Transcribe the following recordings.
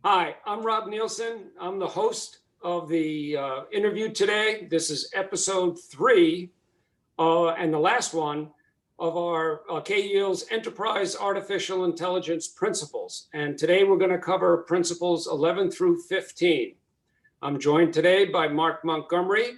Hi, I'm Rob Nielsen. I'm the host of the interview today. This is episode 3 and the last one of our KYield's Enterprise Artificial Intelligence Principles. And today we're going to cover principles 11 through 15. I'm joined today by Mark Montgomery.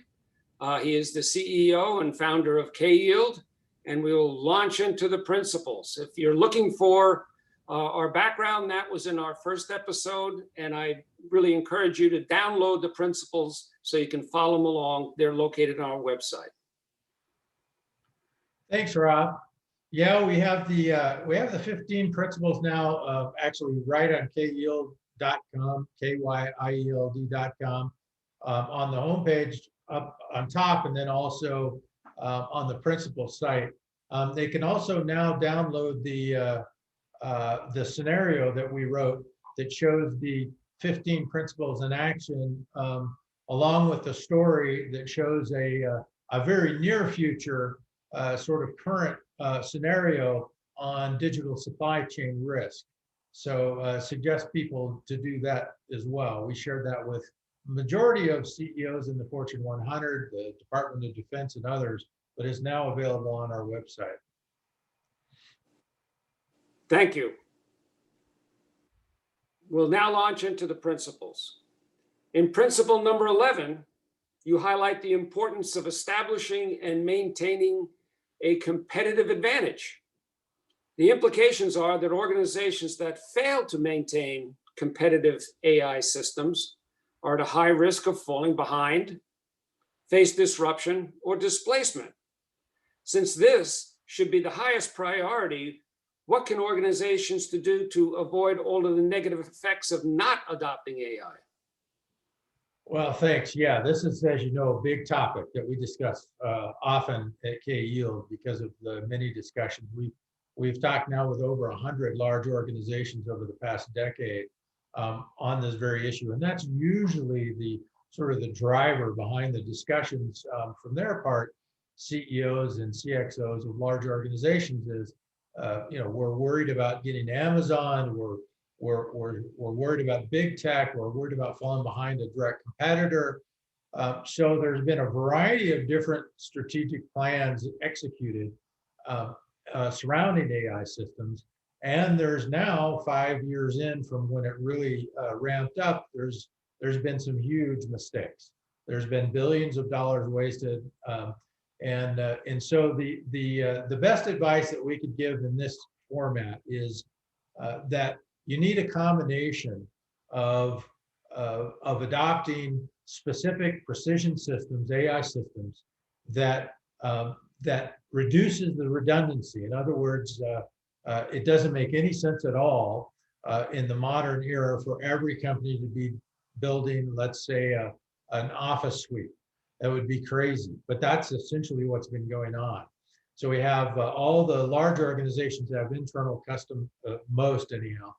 He is the CEO and founder of KYield, and we will launch into the principles. If you're looking for our background, that was in our first episode, and I really encourage you to download the principles so you can follow them along. They're located on our website. Thanks, Rob. Yeah, we have the 15 principles now, actually right on KYield.com, KYield.com, on the homepage up on top, and then also on the principal site. They can also now download the scenario that we wrote that shows the 15 principles in action, along with the story that shows a very near future sort of current scenario on digital supply chain risk. So suggest people to do that as well. We shared that with majority of CEOs in the Fortune 100, the Department of Defense, and others, but is now available on our website. Thank you. We'll now launch into the principles. In principle number 11, you highlight the importance of establishing and maintaining a competitive advantage. The implications are that organizations that fail to maintain competitive AI systems are at a high risk of falling behind, face disruption, or displacement. Since this should be the highest priority, what can organizations do to avoid all of the negative effects of not adopting AI? Well, thanks. Yeah, this is, as you know, a big topic that we discuss often at KYield because of the many discussions. We've talked now with over 100 large organizations over the past decade on this very issue, and that's usually the sort of the driver behind the discussions from their part. CEOs and CXOs of large organizations is, we're worried about getting Amazon. We're worried about big tech. We're worried about falling behind a direct competitor. So there's been a variety of different strategic plans executed surrounding AI systems. And there's now 5 years in from when it really ramped up, there's been some huge mistakes. There's been billions of dollars wasted. And so the best advice that we could give in this format is that you need a combination of adopting specific precision systems, AI systems, that reduces the redundancy. In other words, it doesn't make any sense at all in the modern era for every company to be building, let's say, an office suite. That would be crazy, but that's essentially what's been going on. So we have all the large organizations that have internal custom, most anyhow,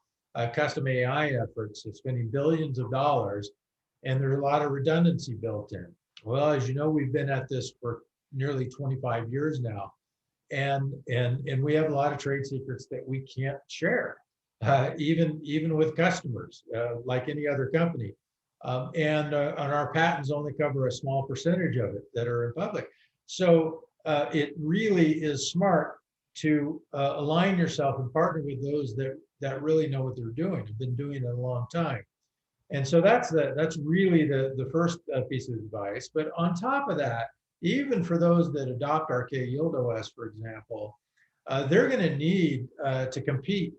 custom AI efforts of spending billions of dollars, and there's a lot of redundancy built in. Well, as you know, we've been at this for nearly 25 years now, and we have a lot of trade secrets that we can't share, even with customers, like any other company. And our patents only cover a small percentage of it that are in public. So it really is smart to align yourself and partner with those that really know what they're doing, have been doing it a long time. And so that's really the first piece of advice. But on top of that, even for those that adopt our KYield OS, for example, they're going to need to compete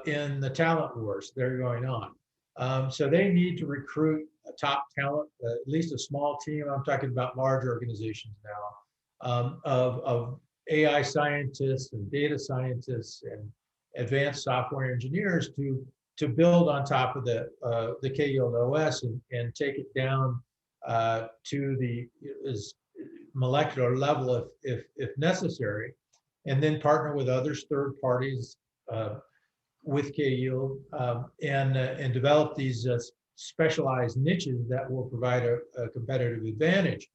in the talent wars that are going on. So they need to recruit a top talent, at least a small team. I'm talking about large organizations now, of AI scientists and data scientists and advanced software engineers to build on top of the KYield OS and take it down to the molecular level if necessary, and then partner with others, third parties, with KYield, and develop these specialized niches that will provide a competitive advantage.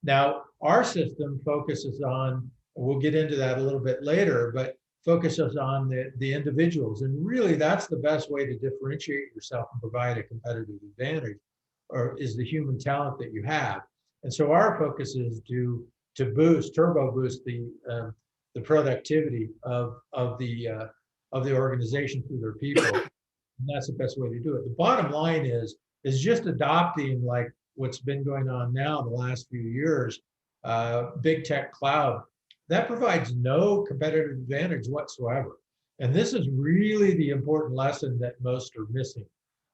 Now, our system focuses on, we'll get into that a little bit later, but focuses on the individuals. And really, that's the best way to differentiate yourself and provide a competitive advantage, or is the human talent that you have. And so our focus is to turbo boost the productivity of the organization through their people. And that's the best way to do it. The bottom line is just adopting, like what's been going on now the last few years, big tech cloud, that provides no competitive advantage whatsoever. And this is really the important lesson that most are missing,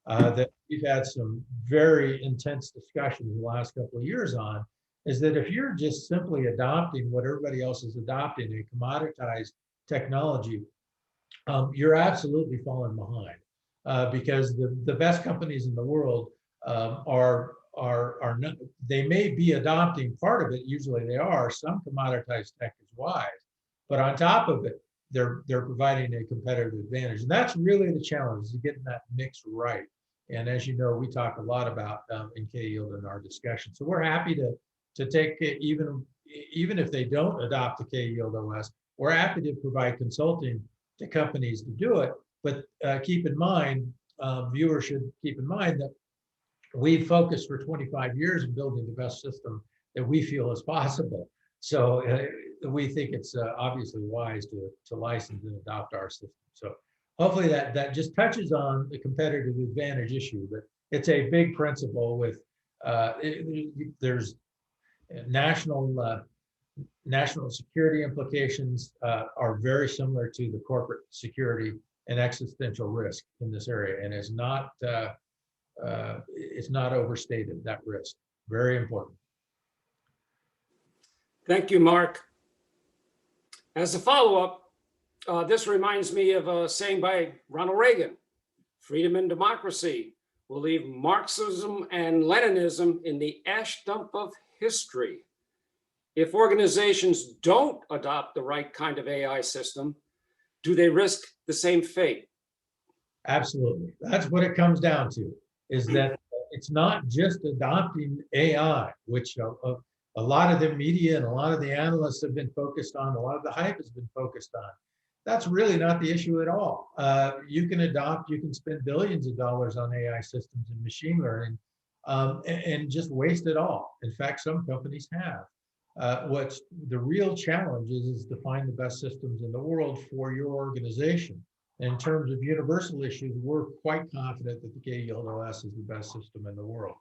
that we've had some very intense discussions in the last couple of years on, is that if you're just simply adopting what everybody else is adopting, a commoditized technology, you're absolutely falling behind, because the best companies in the world are not, they may be adopting part of it, usually they are, some commoditized tech is wise, but on top of it, they're providing a competitive advantage. And that's really the challenge, is getting that mix right. And as you know, we talk a lot about in KYield in our discussion. So we're happy to take it, even if they don't adopt the KYield OS, we're happy to provide consulting to companies to do it. But keep in mind, viewers should keep in mind that we've focused for 25 years in building the best system that we feel is possible. So we think it's obviously wise to license and adopt our system. So hopefully that just touches on the competitive advantage issue, but it's a big principle with, there's national security implications are very similar to the corporate security and existential risk in this area, and it's not overstated, that risk. Very important. Thank you, Mark. As a follow-up, this reminds me of a saying by Ronald Reagan: freedom and democracy will leave Marxism and Leninism in the ash dump of history. If organizations don't adopt the right kind of AI system, do they risk the same fate? Absolutely. That's what it comes down to, is that it's not just adopting AI, which a lot of the media and a lot of the analysts have been focused on, a lot of the hype has been focused on. That's really not the issue at all. You can spend billions of dollars on AI systems and machine learning and just waste it all. In fact, some companies have. What's the real challenge is to find the best systems in the world for your organization. In terms of universal issues, we're quite confident that the KYield OS is the best system in the world.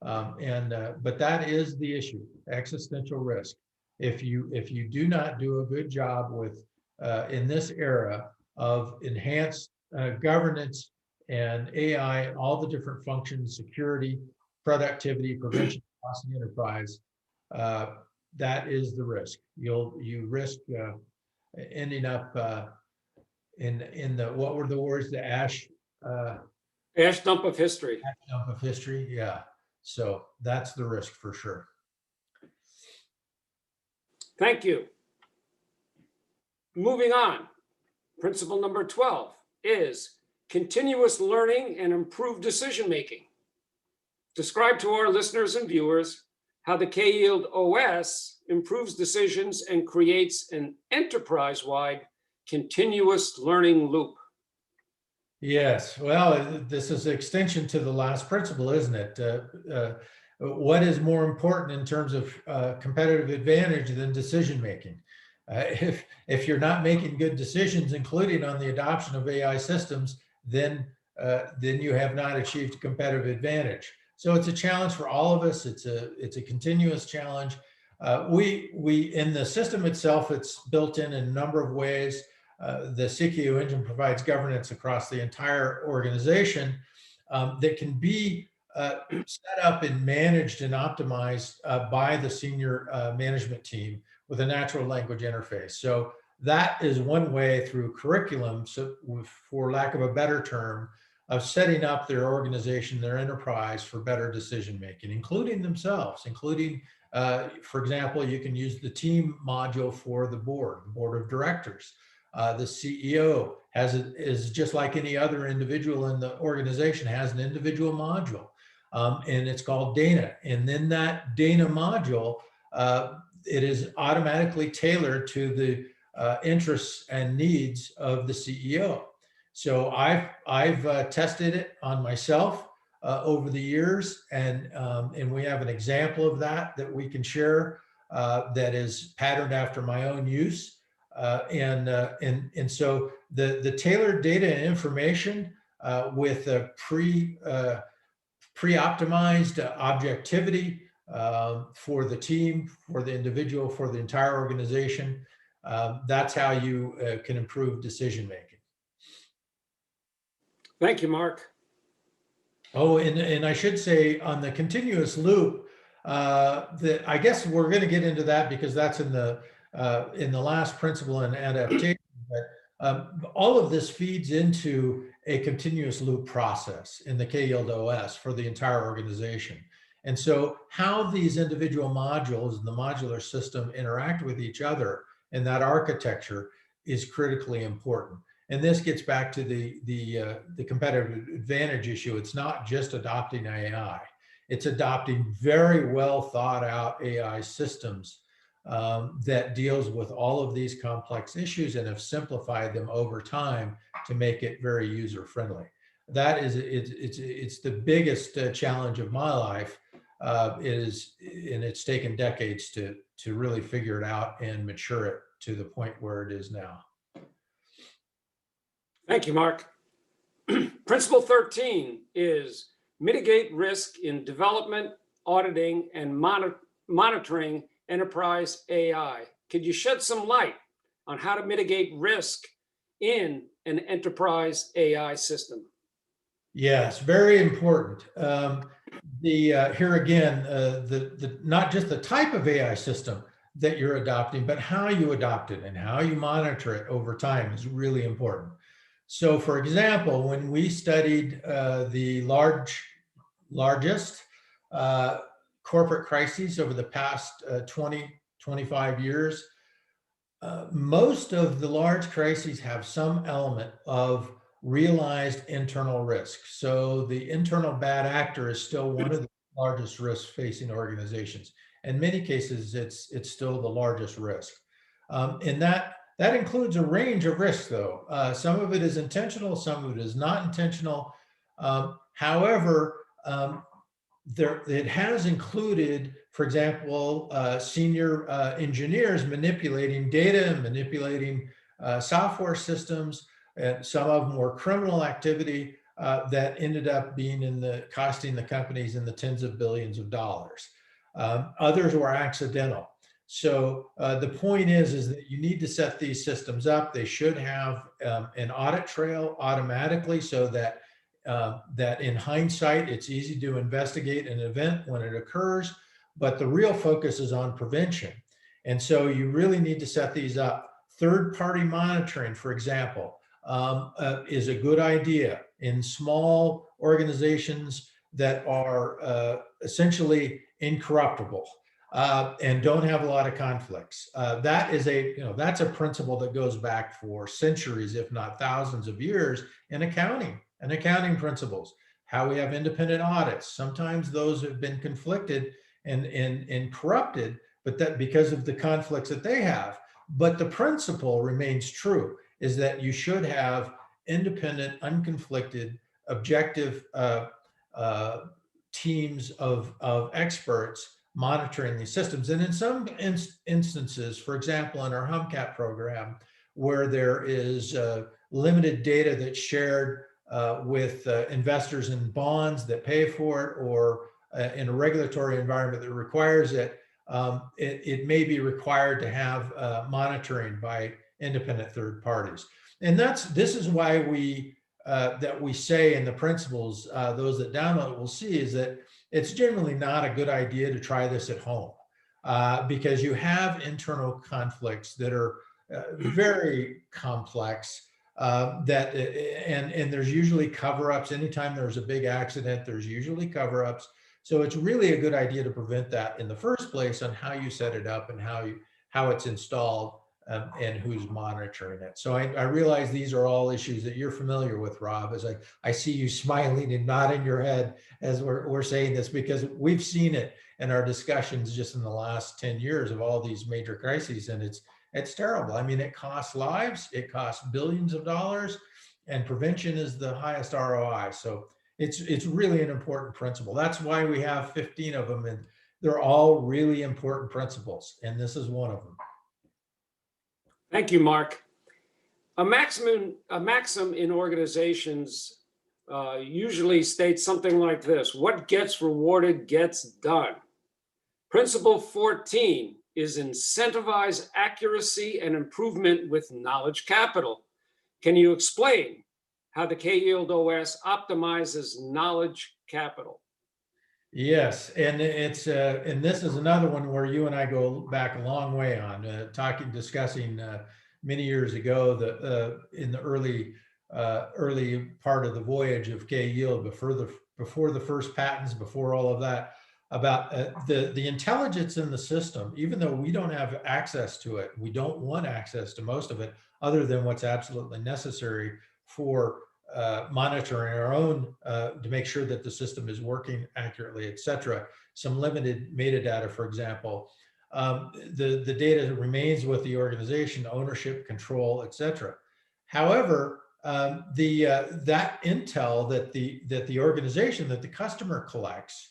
But that is the issue: existential risk. If you do not do a good job with in this era of enhanced governance and AI and all the different functions, security, productivity, prevention across the enterprise, that is the risk. You risk ending up in the, what were the words, the ash dump of history. Ash dump of history, yeah. So that's the risk for sure. Thank you. Moving on, principle number 12 is continuous learning and improved decision-making. Describe to our listeners and viewers how the KYield OS improves decisions and creates an enterprise-wide continuous learning loop. Yes, well, this is an extension to the last principle, isn't it? What is more important in terms of competitive advantage than decision-making? If you're not making good decisions, including on the adoption of AI systems, then you have not achieved competitive advantage. So it's a challenge for all of us. It's a continuous challenge. We in the system itself, it's built in a number of ways. The CKU engine provides governance across the entire organization that can be set up and managed and optimized by the senior management team with a natural language interface. So that is one way through curriculum, so for lack of a better term, of setting up their organization, their enterprise for better decision-making, including themselves, including, for example, you can use the team module for the board of directors. The CEO is just like any other individual in the organization, has an individual module, and it's called Dana. And then that Dana module, it is automatically tailored to interests and needs of the CEO. So I've tested it on myself over the years, and we have an example of that we can share that is patterned after my own use. And so the tailored data and information with a pre-optimized objectivity for the team, for the individual, for the entire organization. That's how you can improve decision making. Thank you, Mark. Oh, and I should say on the continuous loop, that I guess we're going to get into that because that's in the last principle in adaptation. But all of this feeds into a continuous loop process in the KYield OS for the entire organization. And so how these individual modules in the modular system interact with each other in that architecture is critically important. And this gets back to the competitive advantage issue. It's not just adopting AI. It's adopting very well thought out AI systems that deals with all of these complex issues and have simplified them over time to make it very user friendly. That is, it's the biggest challenge of my life, and it's taken decades to really figure it out and mature it to the point where it is now. Thank you, Mark. Principle 13 is mitigate risk in development, auditing, and monitoring enterprise AI. Could you shed some light on how to mitigate risk in an enterprise AI system? Yes, very important. Here again, not just the type of AI system that you're adopting, but how you adopt it and how you monitor it over time is really important. So, for example, when we studied the largest corporate crises over the past 25 years, most of the large crises have some element of realized internal risk. So the internal bad actor is still one of the largest risks facing organizations. In many cases, it's still the largest risk. And that includes a range of risks, though. Some of it is intentional, some of it is not intentional. However, it has included, for example, senior engineers manipulating data and manipulating software systems. And some of them were criminal activity that ended up costing the companies in the tens of billions of dollars. Others were accidental. So the point is that you need to set these systems up. They should have an audit trail automatically so that in hindsight, it's easy to investigate an event when it occurs, but the real focus is on prevention. And so you really need to set these up. Third-party monitoring, for example, is a good idea in small organizations that are essentially incorruptible. And don't have a lot of conflicts. That's a principle that goes back for centuries, if not thousands of years in accounting and accounting principles, how we have independent audits. Sometimes those have been conflicted and corrupted, but that because of the conflicts that they have. But the principle remains true, is that you should have independent, unconflicted, objective teams of experts monitoring these systems. And in some instances, for example, in our HumCat program, where there is limited data that's shared with investors in bonds that pay for it, or in a regulatory environment that requires it, it may be required to have monitoring by independent third parties. And this is why we say in the principles, those that download it will see, is that it's generally not a good idea to try this at home because you have internal conflicts that are very complex. And there's usually cover-ups. Anytime there's a big accident, there's usually cover-ups. So it's really a good idea to prevent that in the first place on how you set it up and how it's installed and who's monitoring it. So I realize these are all issues that you're familiar with, Rob, as I see you smiling and nodding your head as we're saying this, because we've seen it in our discussions just in the last 10 years of all these major crises, and it's terrible. I mean, it costs lives, it costs billions of dollars, and prevention is the highest ROI. So it's really an important principle. That's why we have 15 of them, and they're all really important principles, and this is one of them. Thank you, Mark. A maxim in organizations usually states something like this: what gets rewarded gets done. Principle 14 is incentivize accuracy and improvement with knowledge capital. Can you explain how the KYield OS optimizes knowledge capital? Yes, and and this is another one where you and I go back a long way on discussing many years ago, in the early part of the voyage of KYield, before the first patents, before all of that, about the intelligence in the system. Even though we don't have access to it, we don't want access to most of it, other than what's absolutely necessary for monitoring our own to make sure that the system is working accurately, et cetera. Some limited metadata, for example. The data remains with the organization, ownership, control, et cetera. However, that intel that the organization, that the customer collects,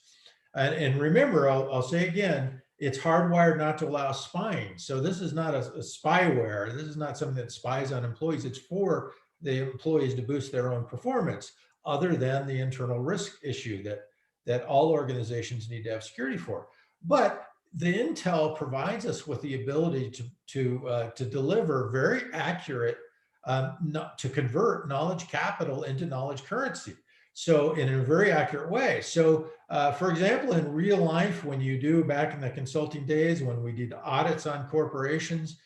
and remember, I'll say again, it's hardwired not to allow spying. So this is not a spyware. This is not something that spies on employees. It's for the employees to boost their own performance, other than the internal risk issue that all organizations need to have security for. But the intel provides us with the ability to deliver very accurate, to convert knowledge capital into knowledge currency. So in a very accurate way. So for example, in real life, when you do, back in the consulting days, when we did audits on corporations,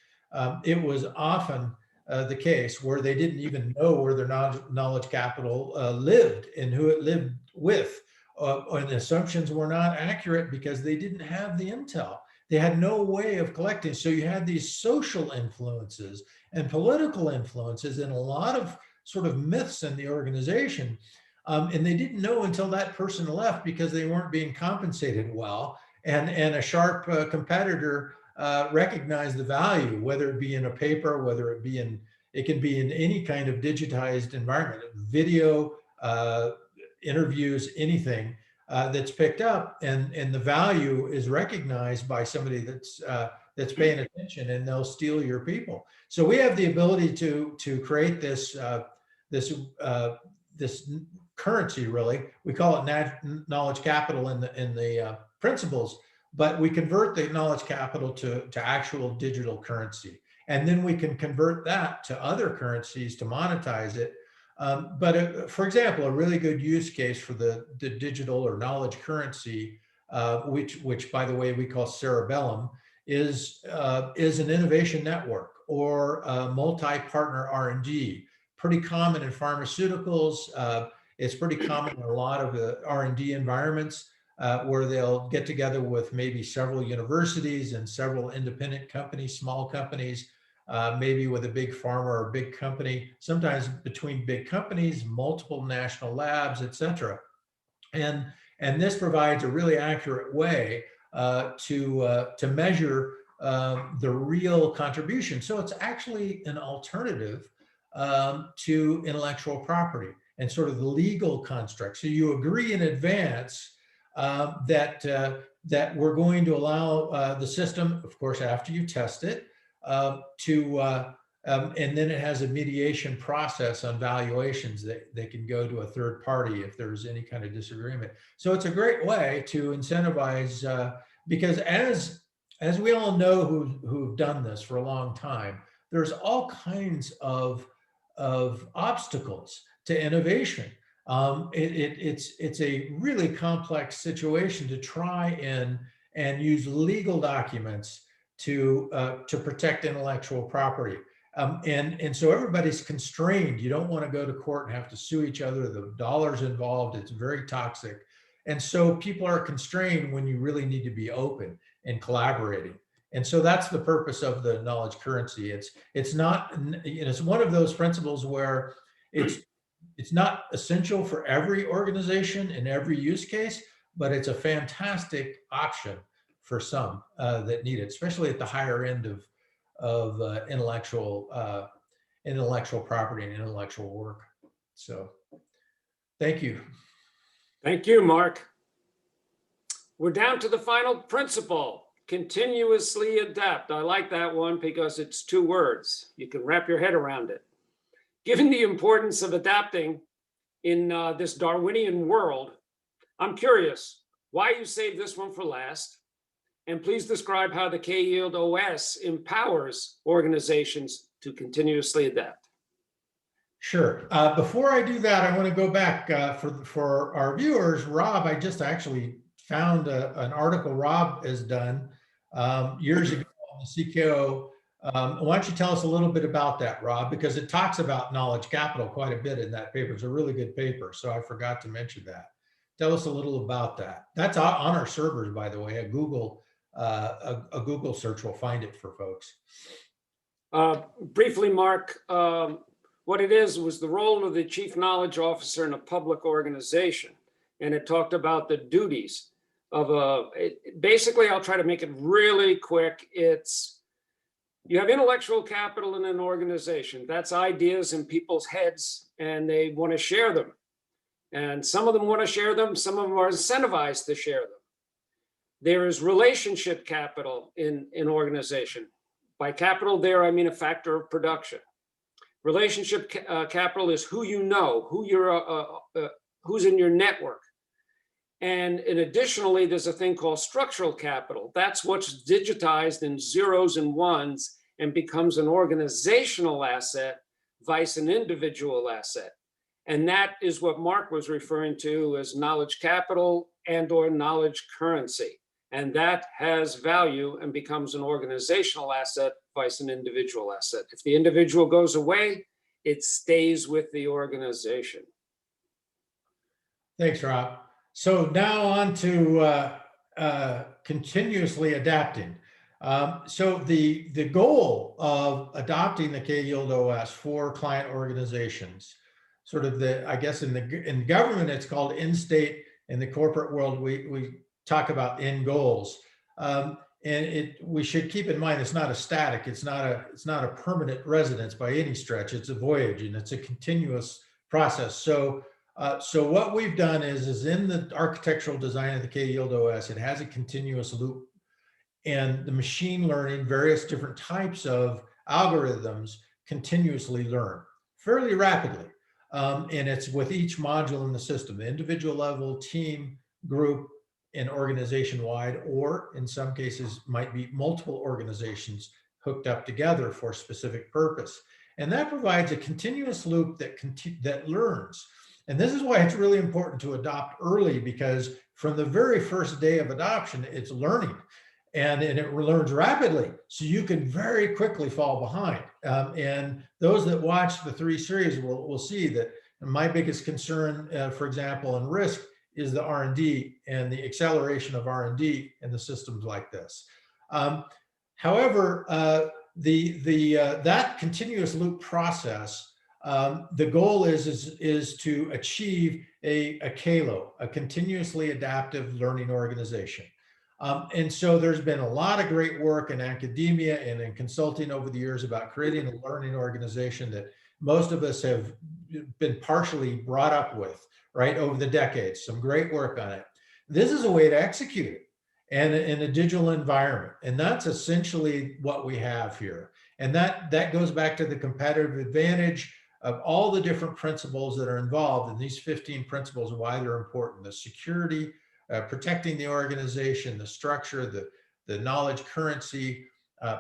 it was often the case where they didn't even know where their knowledge capital lived and who it lived with. And the assumptions were not accurate because they didn't have the intel. They had no way of collecting. So you had these social influences and political influences and a lot of sort of myths in the organization. And they didn't know until that person left because they weren't being compensated well. And a sharp competitor recognize the value, whether it be in a paper, whether it can be in any kind of digitized environment, video, interviews, anything that's picked up, and the value is recognized by somebody that's paying attention, and they'll steal your people. So we have the ability to create this currency, really. We call it knowledge capital in the principles. But we convert the knowledge capital to actual digital currency. And then we can convert that to other currencies to monetize it. For example, a really good use case for the digital or knowledge currency, which by the way we call Cerebellum, is an innovation network or multi-partner R&D. Pretty common in pharmaceuticals. It's pretty common in a lot of the R&D environments. Where they'll get together with maybe several universities and several independent companies, small companies, maybe with a big pharma or a big company, sometimes between big companies, multiple national labs, et cetera. And this provides a really accurate way to measure the real contribution. So it's actually an alternative to intellectual property and sort of the legal construct. So you agree in advance that we're going to allow the system, of course, after you test it, and then it has a mediation process on valuations that they can go to a third party if there's any kind of disagreement. So it's a great way to incentivize, because as we all know who've done this for a long time, there's all kinds of obstacles to innovation. It's a really complex situation to try and use legal documents to protect intellectual property. And so everybody's constrained. You don't want to go to court and have to sue each other. The dollars involved, it's very toxic. And so people are constrained when you really need to be open and collaborating. And so that's the purpose of the knowledge currency. It's not, it's one of those principles where it's not essential for every organization in every use case, but it's a fantastic option for some that need it, especially at the higher end intellectual property and intellectual work. So thank you. Thank you, Mark. We're down to the final principle, continuously adapt. I like that one because it's 2 words. You can wrap your head around it. Given the importance of adapting in this Darwinian world, I'm curious why you saved this one for last. And please describe how the KYield OS empowers organizations to continuously adapt. Sure. Before I do that, I want to go back for our viewers. Rob, I just actually found an article Rob has done years ago on the CKO. Why don't you tell us a little bit about that, Rob? Because it talks about knowledge capital quite a bit in that paper. It's a really good paper, so I forgot to mention that. Tell us a little about that. That's on our servers, by the way. A Google search will find it for folks. Briefly, Mark, what it is was the role of the chief knowledge officer in a public organization. And it talked about the duties of basically, I'll try to make it really quick. It's, you have intellectual capital in an organization. That's ideas in people's heads, and they want to share them. And some of them want to share them. Some of them are incentivized to share them. There is relationship capital in an organization. By capital there, I mean a factor of production. Relationship capital is who you know, who's in your network. And additionally, there's a thing called structural capital. That's what's digitized in zeros and ones and becomes an organizational asset, vice an individual asset. And that is what Mark was referring to as knowledge capital and/or knowledge currency. And that has value and becomes an organizational asset, vice an individual asset. If the individual goes away, it stays with the organization. Thanks, Rob. So now on to continuously adapting. So the goal of adopting the KYield OS for client organizations, sort of I guess in government, it's called end state. In the corporate world, we talk about end goals. And we should keep in mind, it's not a static, it's not a permanent residence by any stretch. It's a voyage and it's a continuous process. So what we've done is in the architectural design of the KYield OS, it has a continuous loop, and the machine learning, various different types of algorithms continuously learn fairly rapidly. And it's with each module in the system, the individual level, team, group, and organization-wide, or in some cases might be multiple organizations hooked up together for a specific purpose. And that provides a continuous loop that learns. And this is why it's really important to adopt early, because from the very first day of adoption, it's learning. And it learns rapidly, so you can very quickly fall behind. And those that watch the 3 series will see that my biggest concern, for example, in risk, is the R&D and the acceleration of R&D in the systems like this. However, that continuous loop process, the goal is to achieve a KLO, a continuously adaptive learning organization. And so there's been a lot of great work in academia and in consulting over the years about creating a learning organization that most of us have been partially brought up with, right, over the decades. Some great work on it. This is a way to execute it and in a digital environment. And that's essentially what we have here. And that goes back to the competitive advantage of all the different principles that are involved in these 15 principles, why they're important: the security, protecting the organization, the structure, the knowledge currency,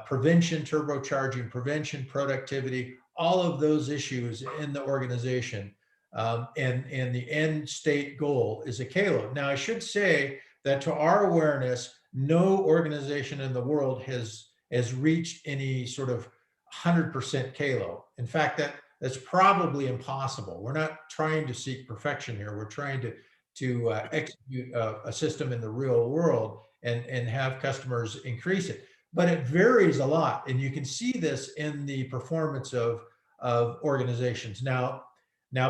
prevention, turbocharging prevention, productivity, all of those issues in the organization. And the end state goal is a KLO. Now, I should say that to our awareness, no organization in the world has reached any sort of 100% KLO. In fact, that's probably impossible. We're not trying to seek perfection here. We're trying to execute a system in the real world and have customers increase it. But it varies a lot. And you can see this in the performance of organizations. Now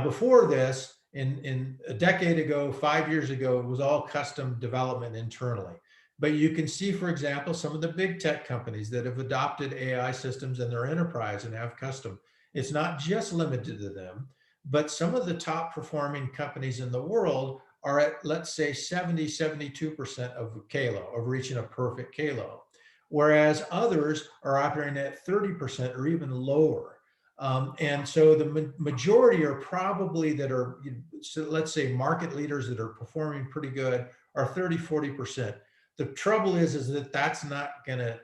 before this, in a decade ago, 5 years ago, it was all custom development internally. But you can see, for example, some of the big tech companies that have adopted AI systems in their enterprise and have custom. It's not just limited to them, but some of the top performing companies in the world are at, let's say, 70, 72% of Kalo, of reaching a perfect Kalo, whereas others are operating at 30% or even lower. And so the majority are probably that are, so let's say market leaders that are performing pretty good are 30, 40%. The trouble is that that's not gonna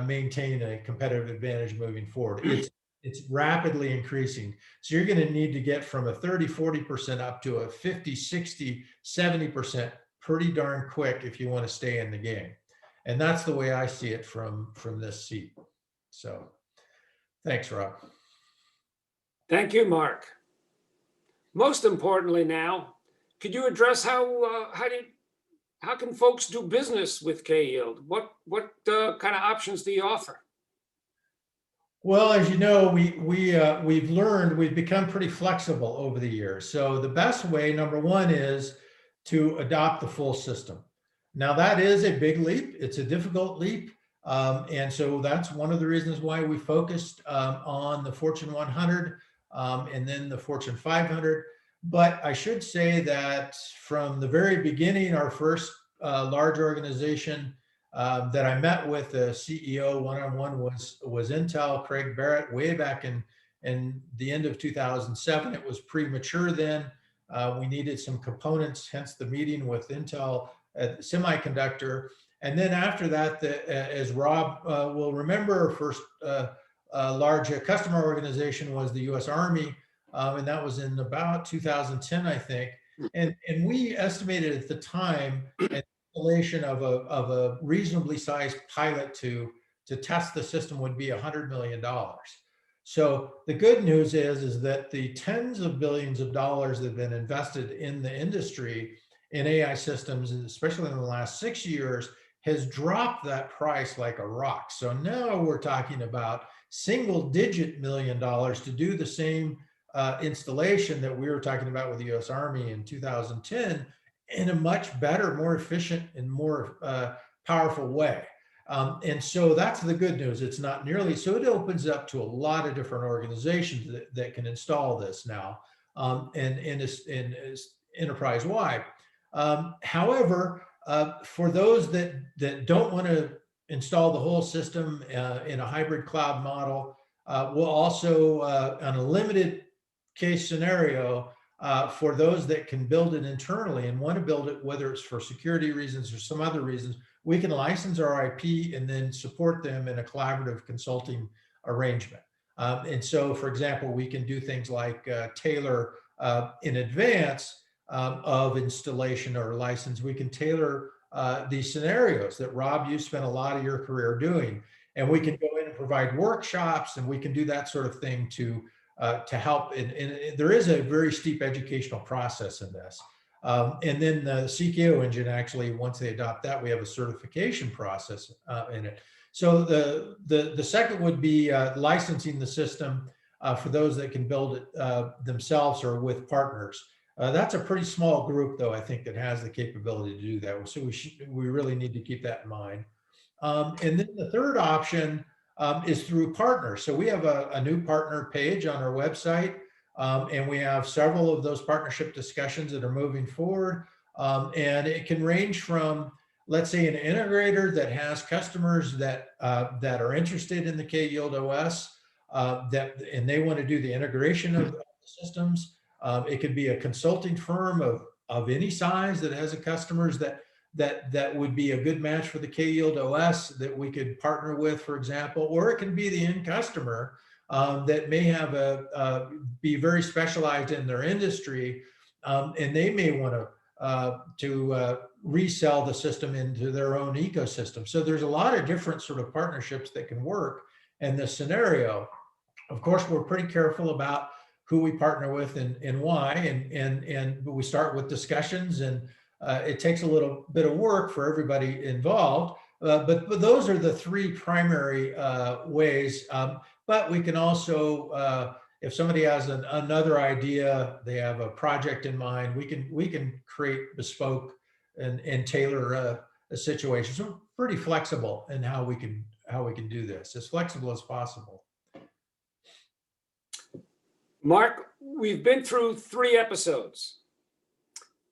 maintain a competitive advantage moving forward. It's rapidly increasing. So you're gonna need to get from a 30, 40% up to a 50, 60, 70% pretty darn quick if you want to stay in the game. And that's the way I see it from this seat. So thanks, Rob. Thank you, Mark. Most importantly now, could you address how can folks do business with KYield? What kind of options do you offer? Well, as you know, we've become pretty flexible over the years. So the best way, number one, is to adopt the full system. Now that is a big leap. It's a difficult leap. And so that's one of the reasons why we focused on the Fortune 100 and then the Fortune 500. But I should say that from the very beginning, our first large organization that I met with the CEO one-on-one was Intel, Craig Barrett, way back in the end of 2007. It was premature then. We needed some components, hence the meeting with Intel at Semiconductor. And then after that, as Rob will remember, first large customer organization was the U.S. Army, and that was in about 2010, I think. And we estimated at the time an installation of a reasonably sized pilot to test the system would be $100 million. So the good news is that the tens of billions of dollars that have been invested in the industry in AI systems, especially in the last 6 years, has dropped that price like a rock. So now we're talking about single-digit $1 million to do the same installation that we were talking about with the US Army in 2010 in a much better, more efficient, and more powerful way. And so that's the good news. It's not nearly, so it opens up to a lot of different organizations that can install this now and is enterprise-wide. However, for those that don't want to install the whole system in a hybrid cloud model, we'll also, on a limited case scenario, for those that can build it internally and want to build it, whether it's for security reasons or some other reasons, we can license our IP and then support them in a collaborative consulting arrangement. And so, for example, we can do things like tailor in advance of installation or license. We can tailor these scenarios that Rob, you spent a lot of your career doing, and we can go in and provide workshops, and we can do that sort of thing to help. And there is a very steep educational process in this. And then the CKO engine, actually, once they adopt that, we have a certification process in it. So the second would be licensing the system for those that can build it themselves or with partners. That's a pretty small group, though, I think, that has the capability to do that. So we really need to keep that in mind. And then the third option is through partners. So we have a new partner page on our website, and we have several of those partnership discussions that are moving forward. And it can range from, let's say, an integrator that has customers that are interested in the KYield OS, and they want to do the integration of the systems. It could be a consulting firm of any size that has a customers that would be a good match for the KYield OS that we could partner with, for example, or it can be the end customer that may have be very specialized in their industry, and they may want to resell the system into their own ecosystem. So there's a lot of different sort of partnerships that can work in this scenario. Of course, we're pretty careful about who we partner with and why, but we start with discussions, and it takes a little bit of work for everybody involved. But those are the three primary ways. But we can also, if somebody has another idea, they have a project in mind, we can create bespoke and tailor a situation. So we're pretty flexible in how we can do this, as flexible as possible. Mark, we've been through 3 episodes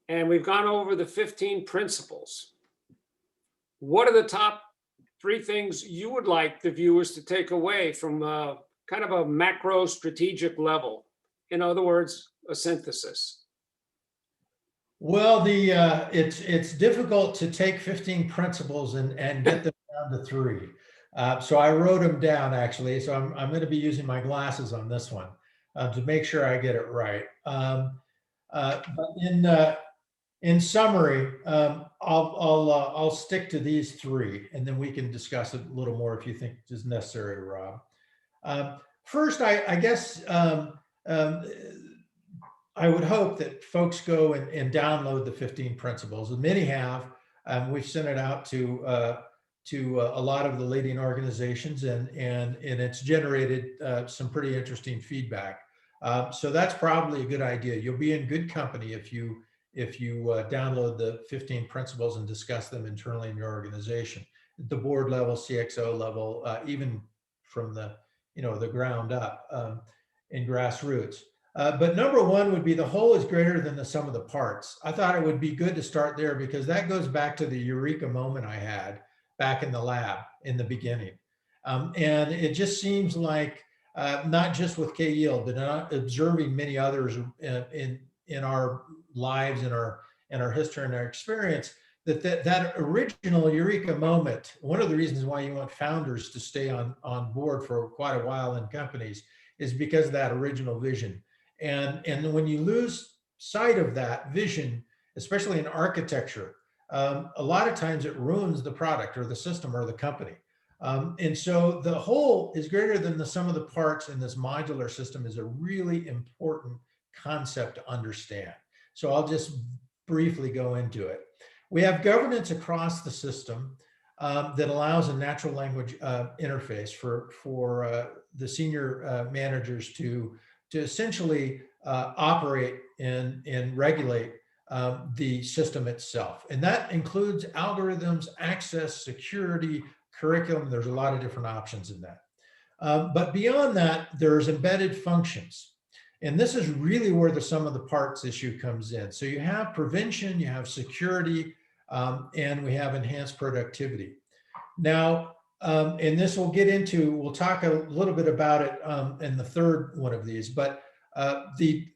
and we've gone over the 15 principles. What are the top 3 things you would like the viewers to take away from kind of a macro strategic level? In other words, a synthesis. Well, it's difficult to take 15 principles and get them down to 3. So I wrote them down actually. So I'm going to be using my glasses on this one to make sure I get it right. But in summary, I'll stick to these 3, and then we can discuss it a little more if you think is necessary, Rob. First, I guess I would hope that folks go and download the 15 principles, and many have. We've sent it out to a lot of the leading organizations, and it's generated some pretty interesting feedback. So that's probably a good idea. You'll be in good company if you download the 15 principles and discuss them internally in your organization, at the board level, CXO level, even from the ground up in grassroots. But number 1 would be the whole is greater than the sum of the parts. I thought it would be good to start there because that goes back to the eureka moment I had back in the lab in the beginning. And it just seems like not just with KYield, but observing many others in our lives, in our history and our experience, that original eureka moment, one of the reasons why you want founders to stay on board for quite a while in companies is because of that original vision. And when you lose sight of that vision, especially in architecture, a lot of times it ruins the product or the system or the company. And so the whole is greater than the sum of the parts in this modular system is a really important concept to understand. So I'll just briefly go into it. We have governance across the system that allows a natural language interface for the senior managers to essentially operate and regulate the system itself. And that includes algorithms, access, security, curriculum. There's a lot of different options in that. But beyond that, there's embedded functions. And this is really where the sum of the parts issue comes in. So you have prevention, you have security, and we have enhanced productivity. Now, and this we'll talk a little bit about it in the third one of these, but the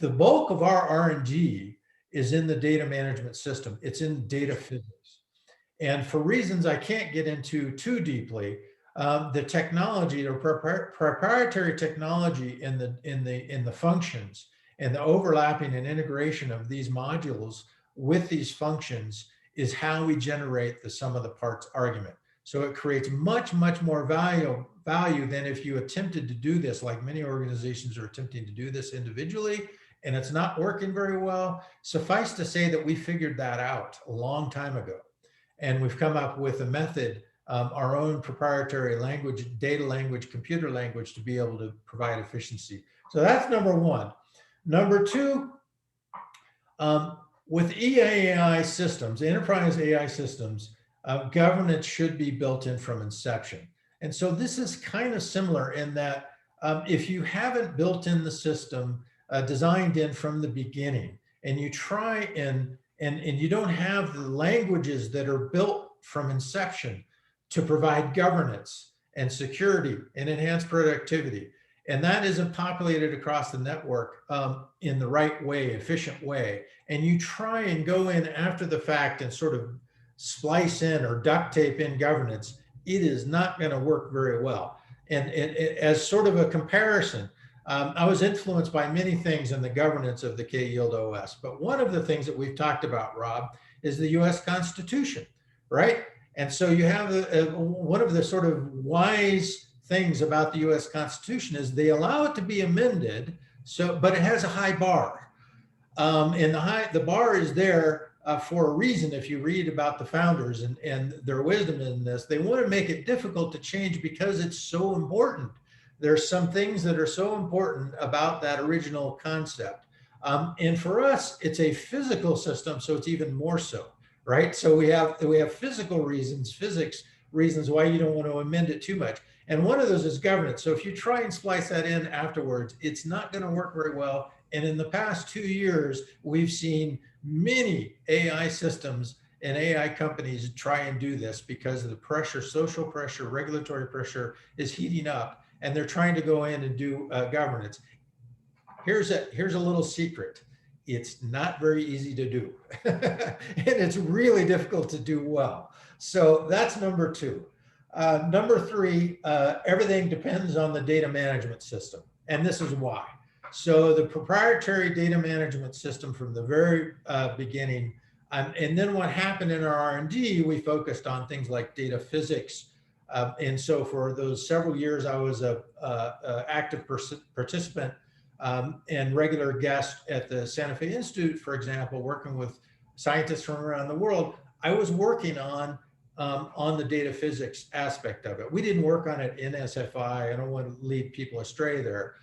bulk of our R&D is in the data management system. It's in data physics. And for reasons I can't get into too deeply, the technology, the proprietary technology in the functions and the overlapping and integration of these modules with these functions is how we generate the sum of the parts argument. So it creates much, much more value than if you attempted to do this, like many organizations are attempting to do this individually, and it's not working very well. Suffice to say that we figured that out a long time ago. And we've come up with a method, our own proprietary language, data language, computer language, to be able to provide efficiency. So that's number 1. Number 2, with EAI systems, enterprise AI systems, governance should be built in from inception. And so this is kind of similar in that if you haven't built in the system, designed in from the beginning, and you try and you don't have the languages that are built from inception to provide governance and security and enhanced productivity, and that isn't populated across the network in the right way, efficient way, and you try and go in after the fact and sort of splice in or duct tape in governance, it is not going to work very well. And as sort of a comparison, I was influenced by many things in the governance of the KYield OS, but one of the things that we've talked about, Rob, is the US Constitution, right? And so you have one of the sort of wise things about the US Constitution is they allow it to be amended, but it has a high bar. And the bar is there for a reason. If you read about the founders and their wisdom in this, they want to make it difficult to change because it's so important. There's some things that are so important about that original concept. And for us, it's a physical system, so it's even more so. right? So we have physical reasons, physics reasons why you don't want to amend it too much. And one of those is governance. So if you try and splice that in afterwards, it's not going to work very well. And in the past 2 years, we've seen many AI systems and AI companies try and do this because of the pressure, social pressure, regulatory pressure is heating up, and they're trying to go in and do governance. Here's a little secret. It's not very easy to do, and it's really difficult to do well. So that's number two. Number three, everything depends on the data management system, and this is why. So the proprietary data management system from the very beginning, and then what happened in our R&D, we focused on things like data physics. And so for those several years, I was a active participant and regular guest at the Santa Fe Institute, for example, working with scientists from around the world. I was working on the data physics aspect of it. We didn't work on it in SFI. I don't want to lead people astray there.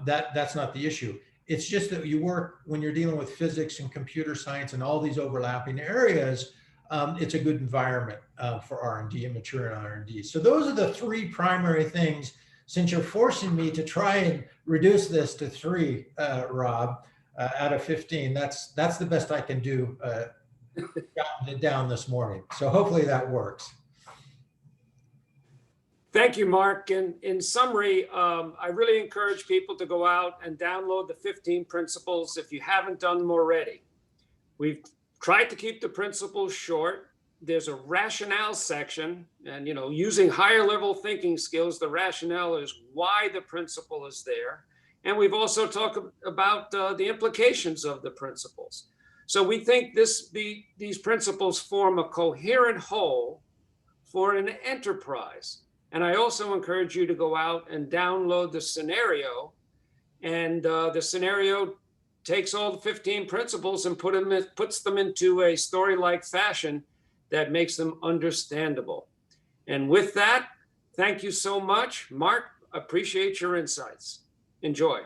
That's not the issue. It's just that you work when you're dealing with physics and computer science and all these overlapping areas. It's a good environment for R&D and mature in R&D. So those are the three primary things. Since you're forcing me to try and reduce this to three, Rob, out of 15, that's the best I can do. Gotten it down this morning. So hopefully that works. Thank you, Mark. In summary, I really encourage people to go out and download the 15 principles if you haven't done them already. We've tried to keep the principles short. There's a rationale section, and using higher level thinking skills, the rationale is why the principle is there. And we've also talked about the implications of the principles. So we think these principles form a coherent whole for an enterprise. And I also encourage you to go out and download the scenario. And the scenario takes all the 15 principles and puts them into a story-like fashion that makes them understandable. And with that, thank you so much. Mark, appreciate your insights. Enjoy.